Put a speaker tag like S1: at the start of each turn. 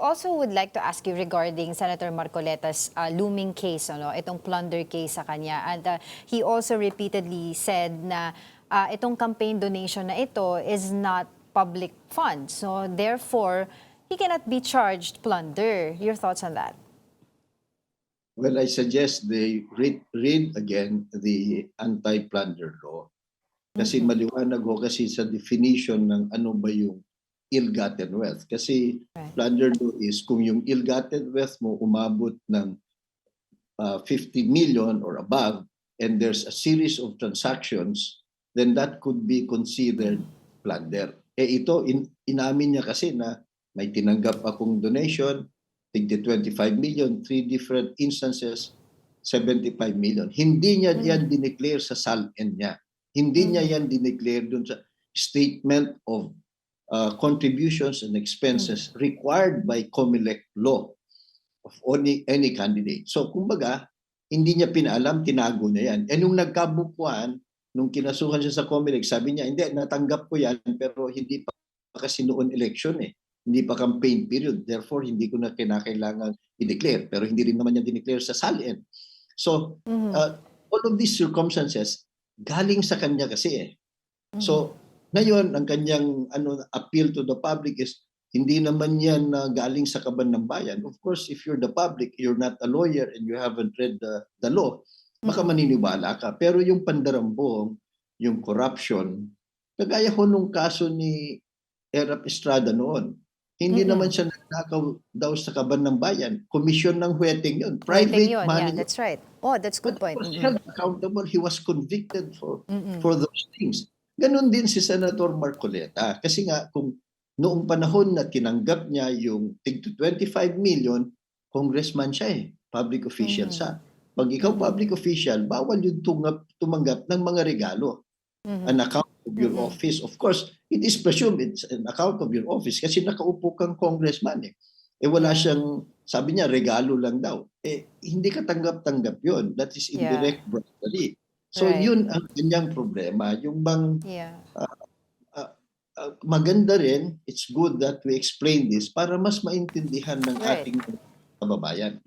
S1: also would like to ask you regarding Senator Marcoleta's looming case, ano, itong plunder case sa kanya. And he also repeatedly said na itong campaign donation na ito is not public funds. So therefore, he cannot be charged plunder. Your thoughts on that?
S2: Well, I suggest they read again the anti-plunder law. Kasi maliwanag ho kasi sa definition ng ano ba yung ill-gotten wealth. Kasi plunder law is kung yung ill-gotten wealth mo umabot ng 50 million or above and there's a series of transactions, then that could be considered plunder. Ito, inamin niya kasi na may tinanggap akong donation, tigdi 25 million, 3 different instances, 75 million. Hindi niya yan dineclare sa SALN niya. Hindi niya yan dineclare dun sa statement of contributions and expenses required by COMELEC law of any candidate. So, kumbaga, hindi niya pinaalam, tinago niya yan. E nung nagkabukuan, nung kinasuhan siya sa COMELEC, sabi niya, hindi, natanggap ko yan, pero hindi pa kasi noon election eh. Hindi pa campaign period. Therefore, hindi ko na kinakailangan i-declare. Pero hindi rin naman niya dineclare sa SALN. So, all of these circumstances, galing sa kanya kasi eh. So, ngayon, ang kanyang appeal to the public is, hindi naman yan galing sa kaban ng bayan. Of course, if you're the public, you're not a lawyer and you haven't read the law, baka maniniwala ka. Pero yung pandarambong, yung corruption, kagaya ho nung kaso ni Erap Estrada noon, hindi naman siya nagnakaw daw sa kaban ng bayan. Komisyon ng huweteng yun. Private money.
S1: Yeah, that's right. Oh, that's good point.
S2: But he was held accountable. He was convicted for those things. Ganon din si Senator Marcoleta. Kasi nga, kung noong panahon na tinanggap niya yung tig 25 million, congressman siya eh. Public official siya. Pag ikaw public official, bawal yung tumanggap ng mga regalo. An account of your office. Of course, it is presumed it's an account of your office kasi nakaupo kang congressman eh. Wala siyang, sabi niya, regalo lang daw. Hindi ka tanggap-tanggap yun. That is indirect bribery. So yun ang kanyang problema. Yung bang maganda rin, it's good that we explain this para mas maintindihan ng ating kababayan.